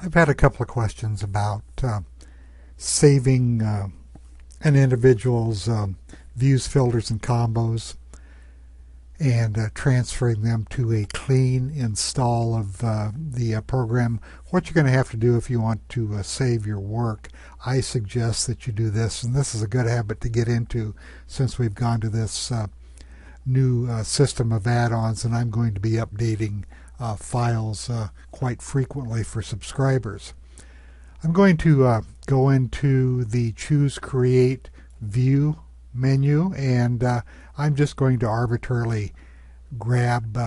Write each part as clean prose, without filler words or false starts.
I've had a couple of questions about saving an individual's views, filters, and combos and transferring them to a clean install of the program. What you're going to have to do if you want to save your work, I suggest that you do this, and this is a good habit to get into since we've gone to this new system of add-ons, and I'm going to be updating files quite frequently for subscribers. I'm going to go into the Choose Create View menu, and I'm just going to arbitrarily grab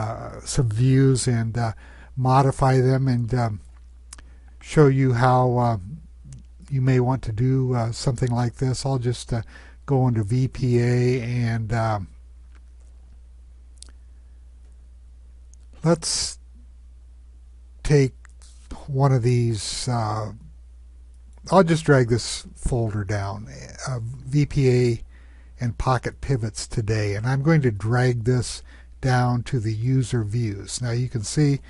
some views and modify them and show you how you may want to do something like this. I'll just go into VPA and let's take one of these. I'll just drag this folder down, VPA and Pocket Pivots today, and I'm going to drag this down to the user views. Now you can see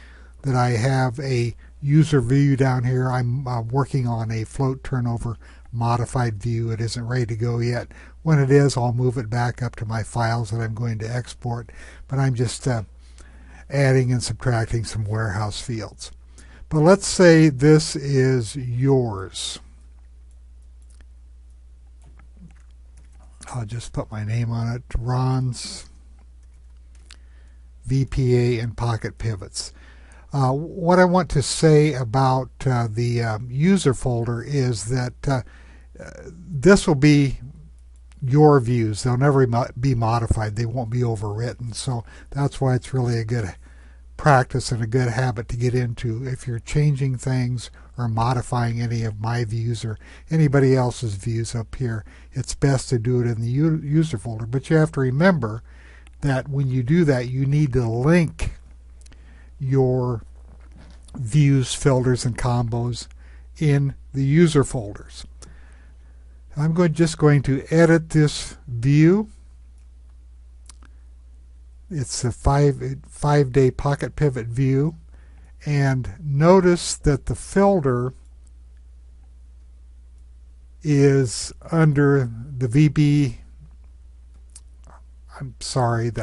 that I have a user view down here. I'm working on a float turnover modified view. It isn't ready to go yet. When it is, I'll move it back up to my files that I'm going to export, but I'm just adding and subtracting some warehouse fields. But let's say this is yours. I'll just put my name on it, Ron's VPA and Pocket Pivots. What I want to say about the user folder is that this will be your views. They'll never be modified. They won't be overwritten. So that's why it's really a good practice and a good habit to get into. If you're changing things or modifying any of my views or anybody else's views up here, it's best to do it in the user folder. But you have to remember that when you do that, you need to link your views, filters, and combos in the user folders. I'm just going to edit this view. It's a 5-day Pocket Pivot view, and notice that the filter is under the the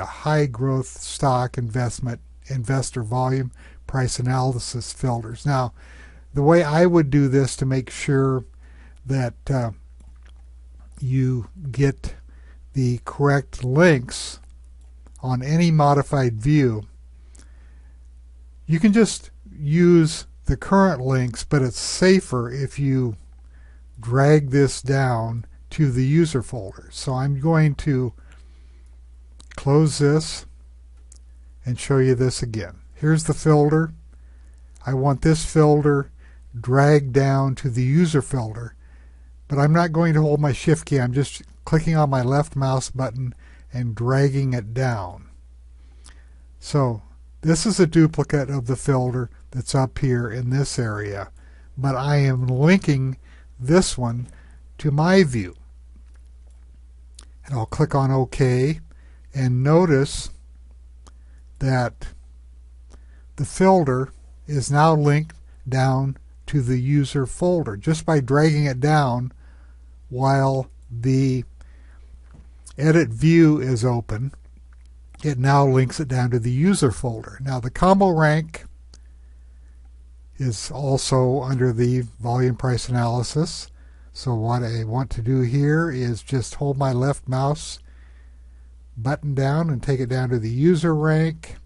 High Growth Stock Investor Volume Price Analysis filters. Now, the way I would do this to make sure that you get the correct links on any modified view, you can just use the current links, but it's safer if you drag this down to the user folder. So I'm going to close this and show you this again. Here's the filter. I want this filter dragged down to the user folder, but I'm not going to hold my shift key. I'm just clicking on my left mouse button and dragging it down. So this is a duplicate of the filter that's up here in this area, but I am linking this one to my view. And I'll click on OK, and notice that the filter is now linked down to the user folder just by dragging it down while the edit view is open. It now links it down to the user folder. Now the combo rank is also under the volume price analysis. So what I want to do here is just hold my left mouse button down and take it down to the user rank.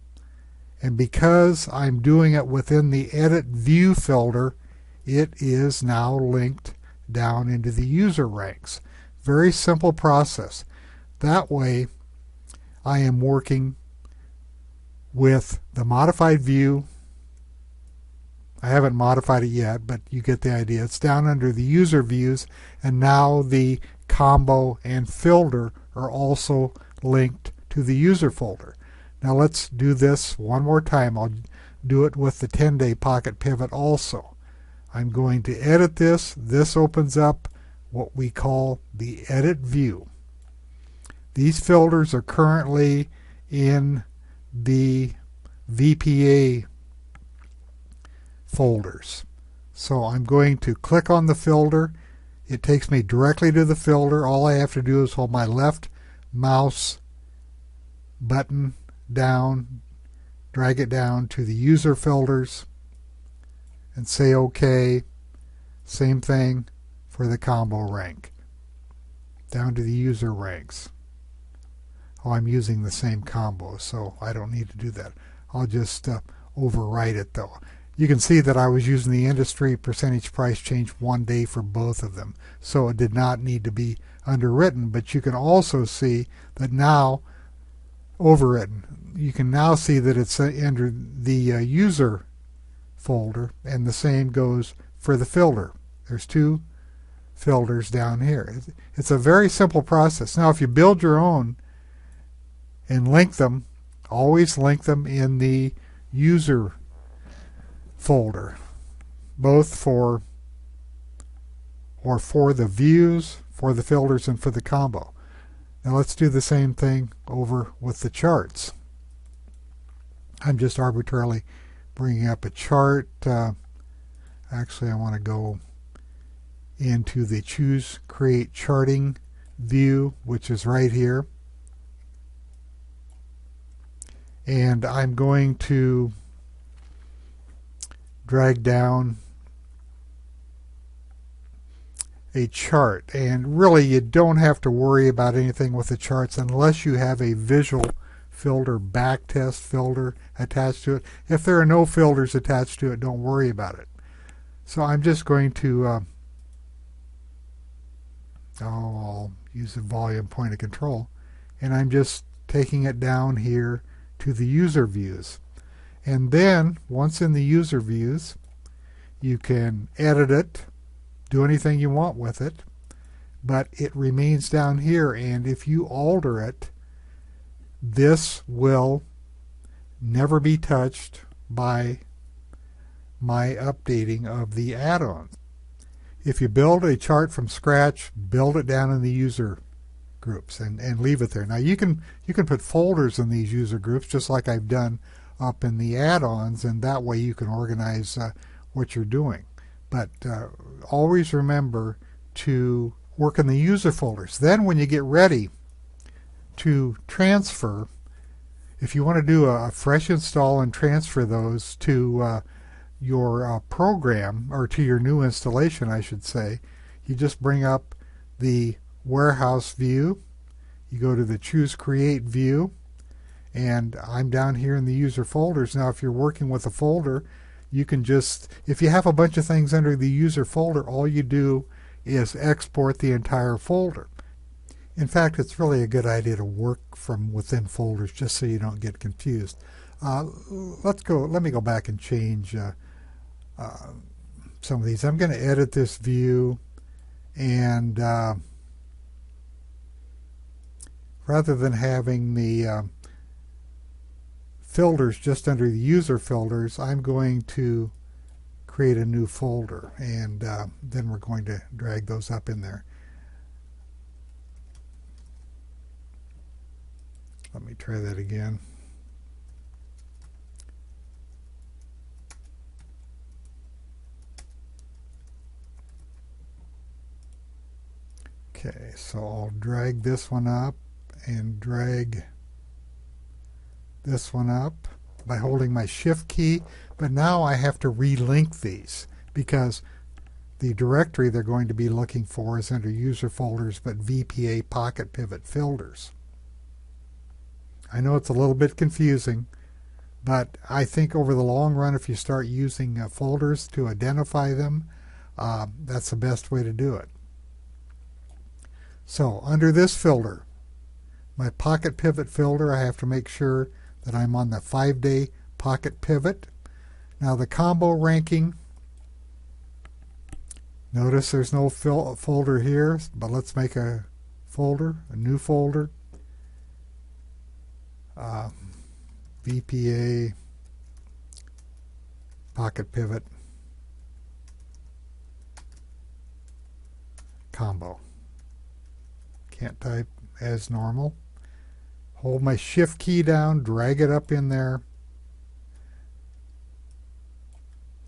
And because I'm doing it within the edit view filter, it is now linked down into the user ranks. Very simple process. That way I am working with the modified view. I haven't modified it yet, but you get the idea. It's down under the user views, and now the combo and filter are also linked to the user folder. Now let's do this one more time. I'll do it with the 10-day Pocket Pivot also. I'm going to edit this. This opens up what we call the edit view. These filters are currently in the VPA folders. So I'm going to click on the filter. It takes me directly to the filter. All I have to do is hold my left mouse button down, drag it down to the user filters, and say OK. Same thing for the combo rank. Down to the user ranks. Oh, I'm using the same combo, so I don't need to do that. I'll just overwrite it though. You can see that I was using the industry percentage price change 1 day for both of them, so it did not need to be underwritten. But you can also see that now overwritten. You can now see that it's under the user folder, and the same goes for the filter. There's two filters down here. It's a very simple process. Now if you build your own and link them, always link them in the user folder, both for the views, for the filters, and for the combo. Now let's do the same thing over with the charts. I'm just arbitrarily bringing up a chart. Actually, I want to go into the Choose Create Charting view, which is right here. And I'm going to drag down a chart. And really, you don't have to worry about anything with the charts unless you have a visual filter, backtest filter attached to it. If there are no filters attached to it, don't worry about it. So I'm just going to I'll use the volume point of control, and I'm just taking it down here to the user views. And then once in the user views, you can edit it, do anything you want with it, but it remains down here. And if you alter it, this will never be touched by my updating of the add-ons. If you build a chart from scratch, build it down in the user groups and leave it there. Now you can put folders in these user groups just like I've done up in the add-ons, and that way you can organize what you're doing. But always remember to work in the user folders. Then when you get ready to transfer, if you want to do a fresh install and transfer those to your program, or to your new installation I should say, you just bring up the warehouse view, you go to the Choose Create view, and I'm down here in the user folders. Now if you're working with a folder, you can just, if you have a bunch of things under the user folder, all you do is export the entire folder. In fact, it's really a good idea to work from within folders just so you don't get confused. Let me go back and change some of these. I'm going to edit this view, and rather than having the filters just under the user filters, I'm going to create a new folder, and then we're going to drag those up in there. Let me try that again. Okay, so I'll drag this one up and drag this one up by holding my Shift key, but now I have to relink these because the directory they're going to be looking for is under user folders, but VPA Pocket Pivot filters. I know it's a little bit confusing, but I think over the long run, if you start using folders to identify them, that's the best way to do it. So under this filter, my Pocket Pivot filter, I have to make sure that I'm on the 5-day Pocket Pivot. Now the combo ranking, notice there's no folder here, but let's make a folder, a new folder. VPA Pocket Pivot combo. Can't type as normal. Hold my Shift key down, drag it up in there.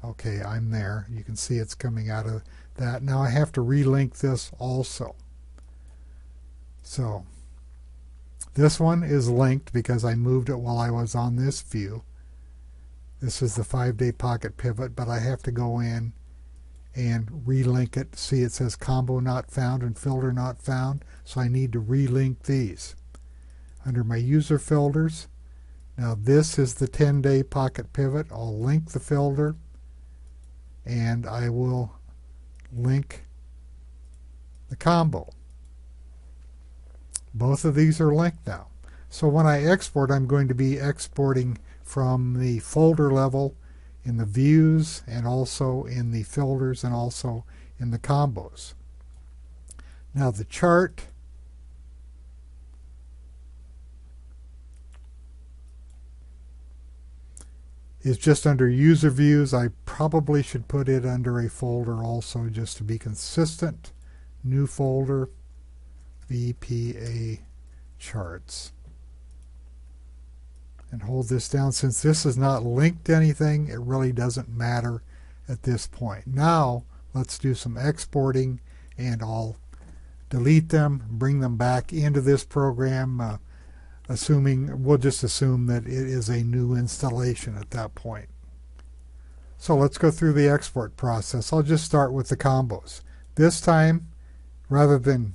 Okay, I'm there. You can see it's coming out of that. Now I have to relink this also. So this one is linked because I moved it while I was on this view. This is the 5-day pocket pivot, but I have to go in and relink it. See, it says combo not found and filter not found, so I need to relink these. Under my user filters, now this is the 10-day pocket pivot. I'll link the filter, and I will link the combo. Both of these are linked now. So when I export, I'm going to be exporting from the folder level in the views and also in the filters and also in the combos. Now the chart is just under user views. I probably should put it under a folder also just to be consistent. New folder, VPA charts. And hold this down. Since this is not linked to anything, it really doesn't matter at this point. Now let's do some exporting, and I'll delete them, bring them back into this program, we'll just assume that it is a new installation at that point. So let's go through the export process. I'll just start with the combos. This time, rather than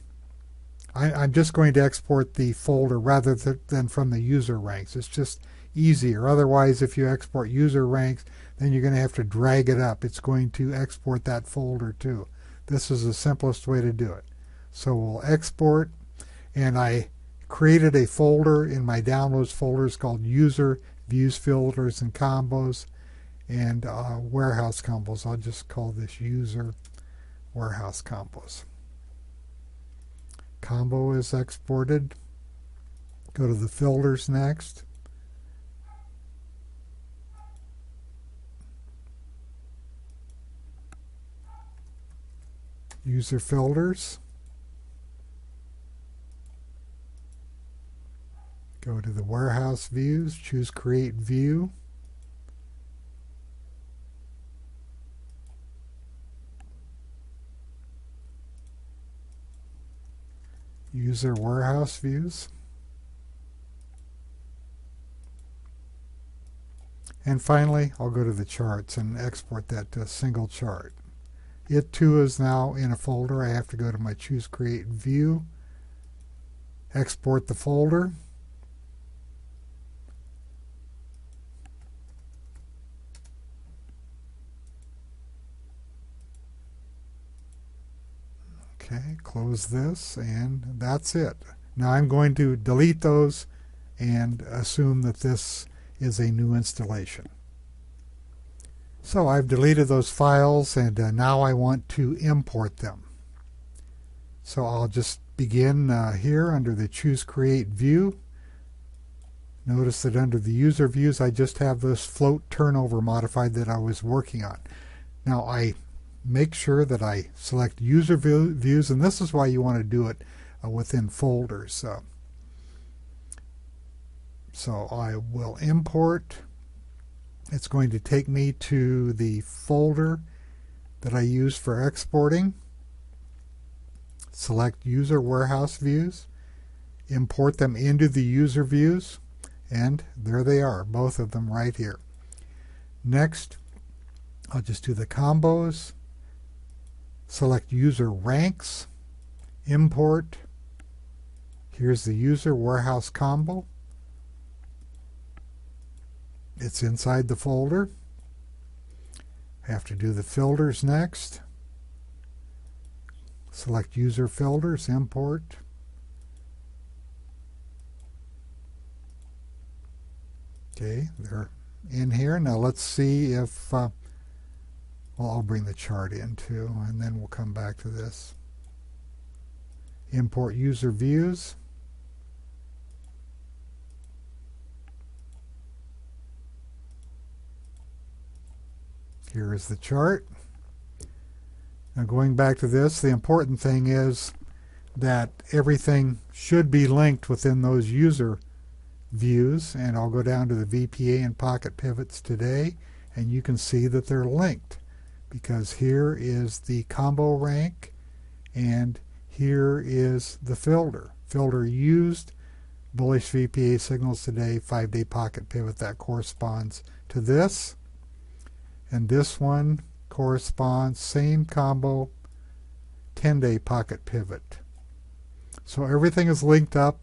I'm just going to export the folder rather than from the user ranks. It's just easier. Otherwise, if you export user ranks, then you're going to have to drag it up. It's going to export that folder too. This is the simplest way to do it. So we'll export, and I created a folder in my downloads folders called user, views, filters, and combos, and warehouse combos. I'll just call this user warehouse combos. Combo is exported. Go to the filters next. User filters. Go to the warehouse views, choose create view. User warehouse views. And finally, I'll go to the charts and export that to a single chart. It too is now in a folder. I have to go to my choose create view, export the folder. Okay, close this, and that's it. Now I'm going to delete those and assume that this is a new installation. So I've deleted those files, and now I want to import them. So I'll just begin here under the Choose Create View. Notice that under the User Views I just have this float turnover modified that I was working on. Now I make sure that I select User Views, and this is why you want to do it within folders. So I will import. It's going to take me to the folder that I use for exporting. Select User Warehouse Views, import them into the User Views, and there they are, both of them right here. Next, I'll just do the combos, select User Ranks, import. Here's the User Warehouse Combo. It's inside the folder. Have to do the filters next. Select User Filters, import. Okay, they're in here. Now let's see if, well, I'll bring the chart in too, and then we'll come back to this. Import User Views. Here is the chart. Now going back to this, the important thing is that everything should be linked within those user views, and I'll go down to the VPA and Pocket Pivots today, and you can see that they're linked, because here is the combo rank and here is the filter. Filter used bullish VPA signals today, 5-day pocket pivot, that corresponds to this, and this one corresponds, same combo, 10-day pocket pivot. So everything is linked up,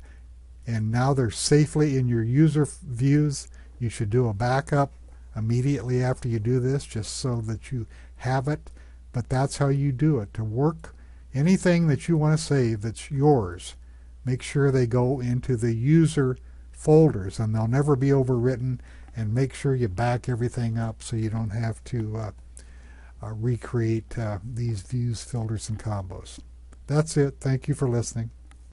and now they're safely in your user views. You should do a backup immediately after you do this, just so that you have it. But that's how you do it. To work anything that you want to save that's yours, make sure they go into the user folders, and they'll never be overwritten, and make sure you back everything up so you don't have to recreate these views, filters, and combos. That's it. Thank you for listening.